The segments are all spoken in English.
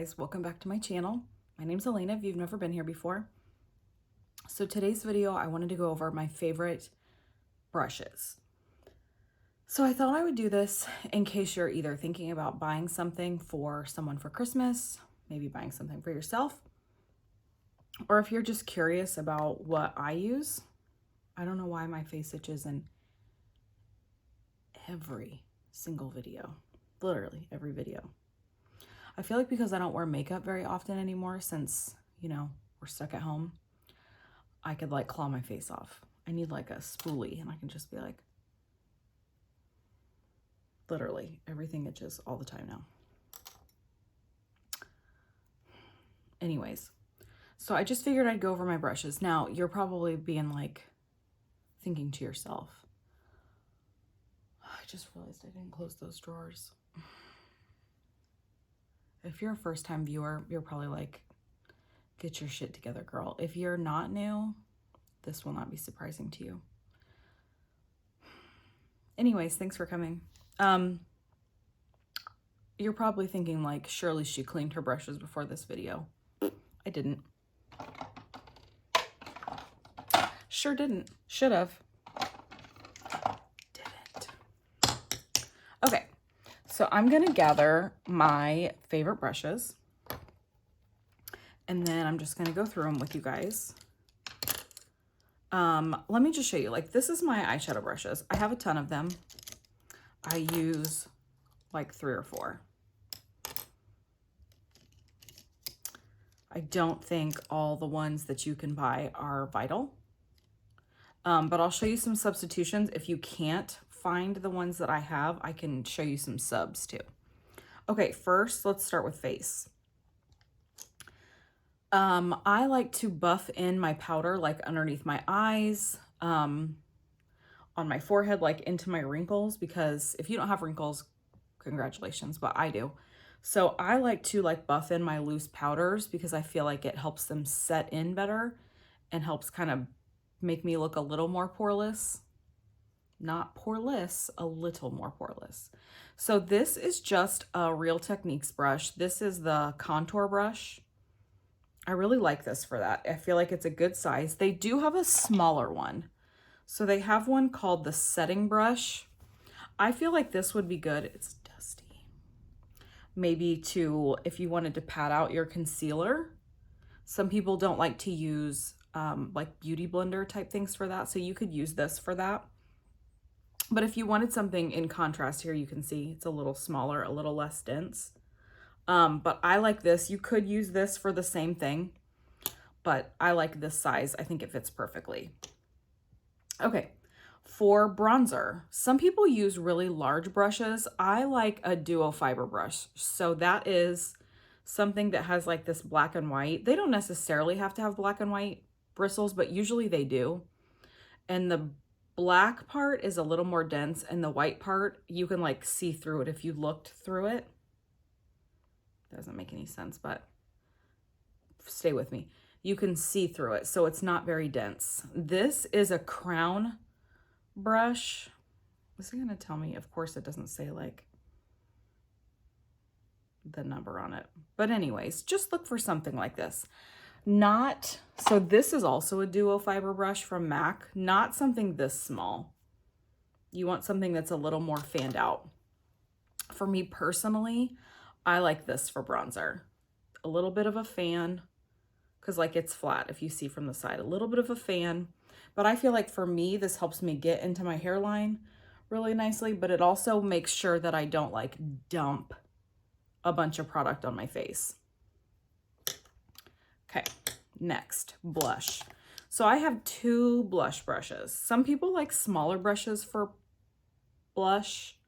guys, welcome back to my channel. My name's Elena if you've never been here before. So today's video I wanted to go over my favorite brushes. So I thought I would do this in case you're either thinking about buying something for someone for Christmas, maybe buying something for yourself, or if you're just curious about what I use. I don't know why my face itches in every single video, literally every video. I feel like because I don't wear makeup very often anymore since, we're stuck at home, I could like claw my face off. I need like a spoolie and I can just be like, literally everything itches all the time now. Anyways, so I just figured I'd go over my brushes. Now you're probably being like, thinking to yourself, I just realized I didn't close those drawers. If you're a first-time viewer, you're probably like, get your shit together, girl. If you're not new, this will not be surprising to you. Anyways, thanks for coming. You're probably thinking like, surely she cleaned her brushes before this video. I didn't. Sure didn't. Should have. Didn't. Okay. So I'm going to gather my favorite brushes and then I'm just going to go through them with you guys. Let me just show you, like, this is my eyeshadow brushes. I have a ton of them. I use like 3 or 4. I don't think all the ones that you can buy are vital. But I'll show you some substitutions. If you can't find the ones that I have, I can show you some subs too. Okay, first let's start with face. I like to buff in my powder like underneath my eyes, on my forehead, like into my wrinkles, because if you don't have wrinkles, congratulations, but I do. So I like to like buff in my loose powders because I feel like it helps them set in better and helps kind of make me look a little more poreless. Not poreless, a little more poreless. So this is just a Real Techniques brush. This is the contour brush. I really like this for that. I feel like it's a good size. They do have a smaller one. So they have one called the setting brush. I feel like this would be good. It's dusty. Maybe to, if you wanted to pat out your concealer. Some people don't like to use like beauty blender type things for that. So you could use this for that. But if you wanted something in contrast here, you can see it's a little smaller, a little less dense. But I like this. You could use this for the same thing, but I like this size. I think it fits perfectly. Okay, for bronzer, some people use really large brushes. I like a duo fiber brush. So that is something that has like this black and white. They don't necessarily have to have black and white bristles, but usually they do. And the black part is a little more dense and the white part, you can like see through it if you looked through it. Doesn't make any sense, but stay with me. You can see through it, so it's not very dense. This is a crown brush. Is it gonna tell me? Of course it doesn't say like the number on it. But anyways, just look for something like this. So this is also a duo fiber brush from MAC, not something this small. You want something that's a little more fanned out. For me personally, I like this for bronzer. A little bit of a fan, because like it's flat if you see from the side, a little bit of a fan. But I feel like for me, this helps me get into my hairline really nicely, but it also makes sure that I don't like dump a bunch of product on my face. Okay, next, blush. So I have 2 blush brushes. Some people like smaller brushes for blush.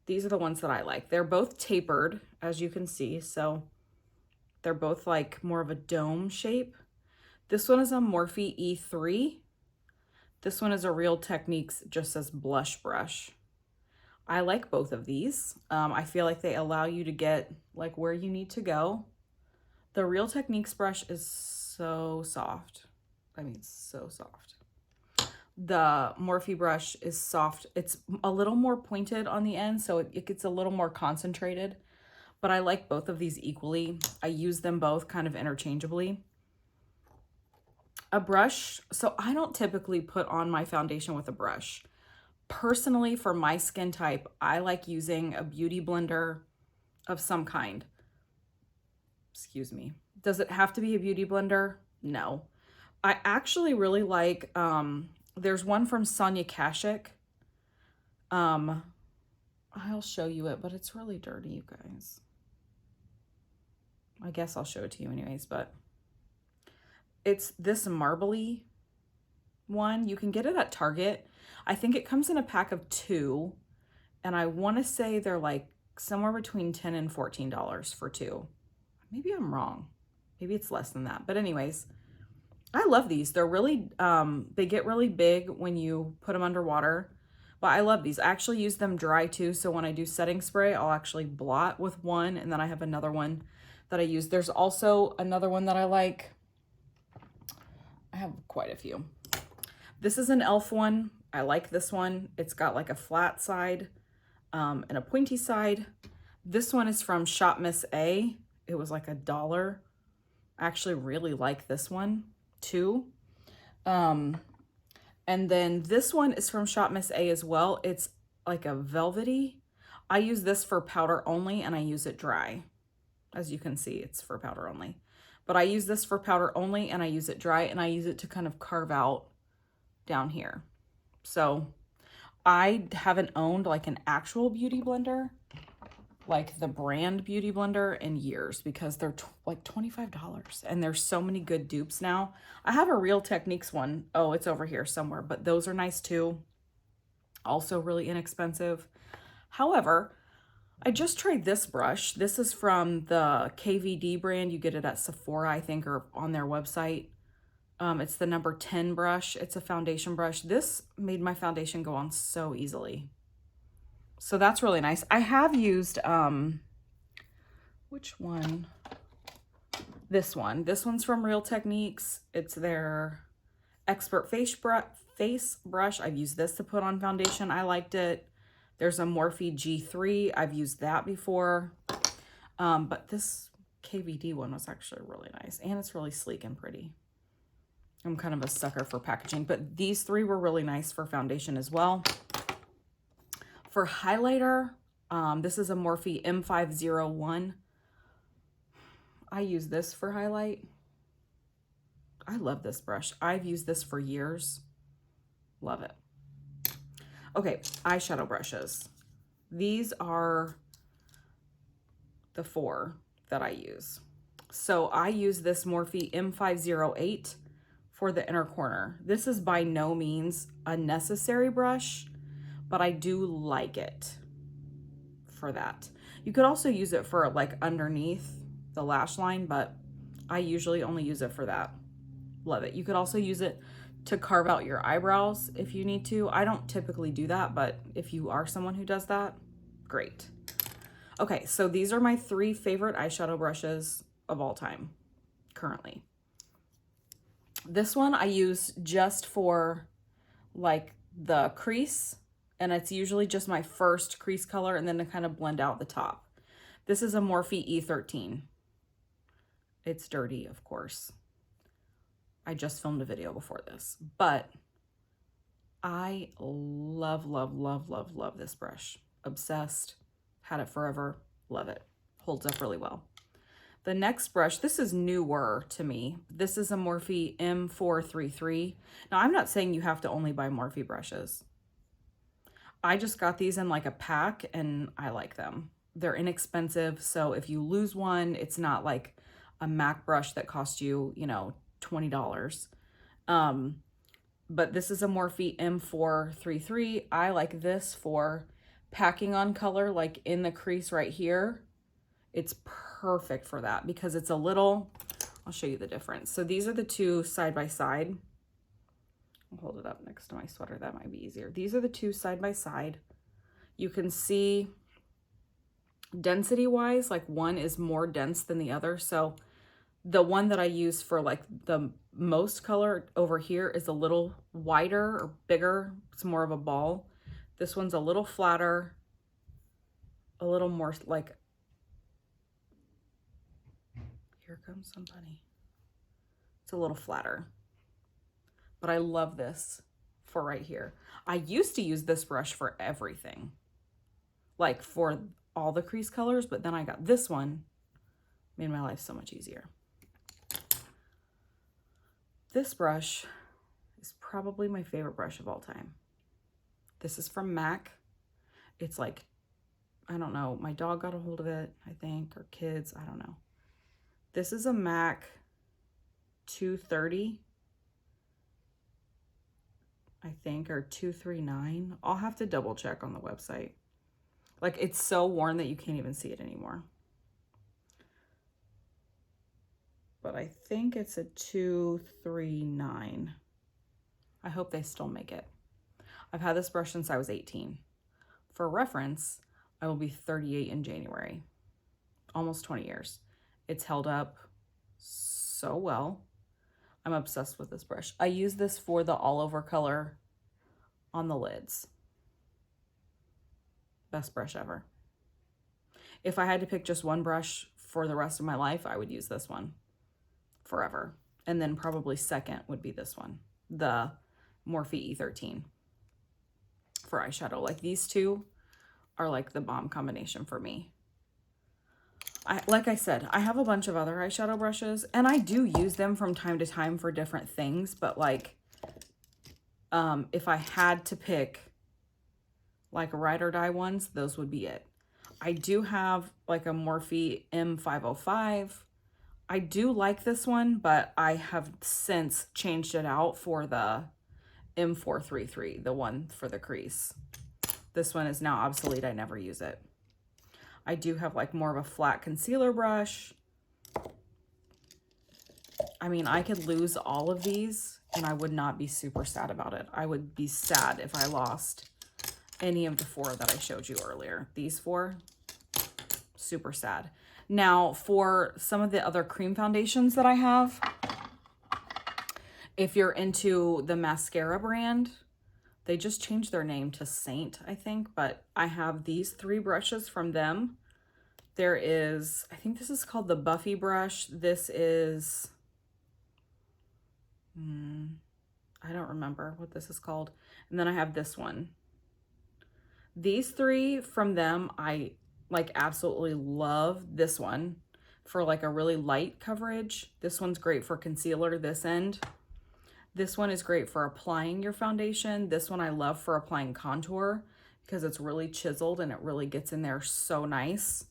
These are the ones that I like. They're both tapered, as you can see. So they're both like more of a dome shape. This one is a Morphe E3. This one is a Real Techniques, just says blush brush. I like both of these. I feel like they allow you to get like where you need to go. The Real Techniques brush is so soft. I mean, so soft. The Morphe brush is soft. It's a little more pointed on the end, so it gets a little more concentrated. but I like both of these equally. I use them both kind of interchangeably. A brush, so I don't typically put on my foundation with a brush. Personally, for my skin type, I like using a beauty blender of some kind. Excuse me. Does it have to be a beauty blender? No. I actually really like, there's one from Sonia Kashuk. I'll show you it, but it's really dirty, you guys. I guess I'll show it to you anyways, but it's this marbly one. You can get it at Target. I think it comes in a pack of 2, and I want to say they're like somewhere between $10 and $14 for 2. Maybe I'm wrong. Maybe it's less than that. But anyways, I love these. They're really, they get really big when you put them underwater. But I love these. I actually use them dry too. So when I do setting spray, I'll actually blot with one, and then I have another one that I use. There's also another one that I like. I have quite a few. This is an e.l.f. one. I like this one. It's got like a flat side and a pointy side. This one is from Shop Miss A. It was like $1. I actually really like this one too. And then this one is from Shop Miss A as well. It's like a velvety. I use this for powder only, and I use it dry. As you can see, it's for powder only. But I use this for powder only, and I use it dry, and I use it to kind of carve out down here. So I haven't owned like an actual beauty blender, like the brand beauty blender, in years, because they're like $25, and there's so many good dupes now. I have a Real Techniques one. Oh, it's over here somewhere, but those are nice too. Also really inexpensive. However, I just tried this brush. This is from the KVD brand. You get it at Sephora, I think, or on their website. It's the number 10 brush. It's a foundation brush. This made my foundation go on so easily. So that's really nice. I have used, which one? This one. This one's from Real Techniques. It's their Expert Face Brush. I've used this to put on foundation. I liked it. There's a Morphe G3. I've used that before. But this KVD one was actually really nice. And it's really sleek and pretty. I'm kind of a sucker for packaging. But these 3 were really nice for foundation as well. For highlighter, this is a Morphe M501. I use this for highlight. I love this brush. I've used this for years. Love it. Okay, eyeshadow brushes. These are the 4 that I use. So I use this Morphe M508 for the inner corner. This is by no means a necessary brush, but I do like it for that. You could also use it for like underneath the lash line, but I usually only use it for that. Love it. You could also use it to carve out your eyebrows if you need to. I don't typically do that, but if you are someone who does that, great. Okay, so these are my 3 favorite eyeshadow brushes of all time currently. This one I use just for like the crease, and it's usually just my first crease color and then to kind of blend out the top. This is a Morphe E13. It's dirty, of course. I just filmed a video before this, but I love, love, love, love, love this brush. Obsessed, had it forever, love it. Holds up really well. The next brush, this is newer to me. This is a Morphe M433. Now, I'm not saying you have to only buy Morphe brushes. I just got these in like a pack and I like them. They're inexpensive, so if you lose one, it's not like a MAC brush that costs you, you know, $20. But this is a Morphe M433. I like this for packing on color, like in the crease right here. It's perfect for that because it's a little, I'll show you the difference. So these are the 2 side by side. I'll hold it up next to my sweater. That might be easier. These are the 2 side by side. You can see density wise, like one is more dense than the other. So the one that I use for like the most color over here is a little wider or bigger. It's more of a ball. This one's a little flatter, a little more like here comes somebody. It's a little flatter, but I love this for right here. I used to use this brush for everything, like for all the crease colors, but then I got this one, made my life so much easier. This brush is probably my favorite brush of all time. This is from MAC. It's like, I don't know, my dog got a hold of it, I think, or kids, I don't know. This is a MAC 230, I think, or 239. I'll have to double check on the website. Like, it's so worn that you can't even see it anymore. But I think it's a 239. I hope they still make it. I've had this brush since I was 18. For reference, I will be 38 in January. Almost 20 years. It's held up so well. I'm obsessed with this brush. I use this for the all over color on the lids. Best brush ever. If I had to pick just one brush for the rest of my life, I would use this one forever. And then probably second would be this one, the Morphe E13 for eyeshadow. Like, these two are like the bomb combination for me. Like I said, I have a bunch of other eyeshadow brushes and I do use them from time to time for different things, but like, if I had to pick like ride or die ones, those would be it. I do have like a Morphe M505. I do like this one, but I have since changed it out for the M433, the one for the crease. This one is now obsolete. I never use it. I do have like more of a flat concealer brush. I mean, I could lose all of these and I would not be super sad about it. I would be sad if I lost any of the four that I showed you earlier. These four, super sad. Now, for some of the other cream foundations that I have, if you're into the mascara brand, they just changed their name to Saint, I think, but I have these three brushes from them. There is, I think this is called the Buffy brush. This is, I don't remember what this is called. And then I have this one. These three from them, I like absolutely love this one for like a really light coverage. This one's great for concealer, this end. This one is great for applying your foundation. This one I love for applying contour because it's really chiseled and it really gets in there so nice.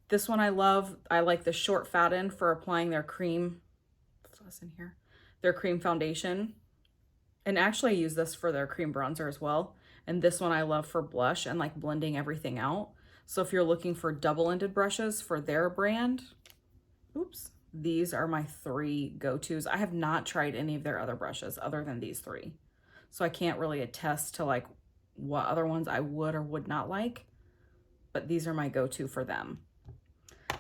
This one I love. I like the short fat end for applying their cream. What's in here? Their cream foundation. And actually I use this for their cream bronzer as well. And this one I love for blush and like blending everything out. So if you're looking for double-ended brushes for their brand, oops, these are my three go-tos. I have not tried any of their other brushes other than these three. So I can't really attest to like what other ones I would or would not like, but these are my go-to for them.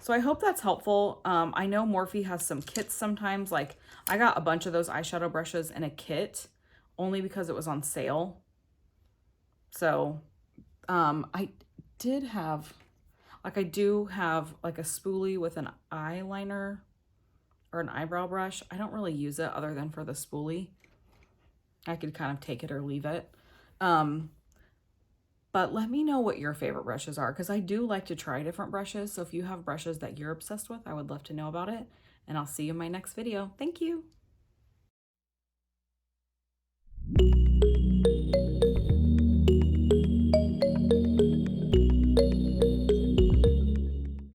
So I hope that's helpful. I know Morphe has some kits sometimes. Like I got a bunch of those eyeshadow brushes in a kit only because it was on sale. So I did have, like I do have like a spoolie with an eyeliner or an eyebrow brush. I don't really use it other than for the spoolie. I could kind of take it or leave it. But let me know what your favorite brushes are because I do like to try different brushes. So if you have brushes that you're obsessed with, I would love to know about it. And I'll see you in my next video. Thank you.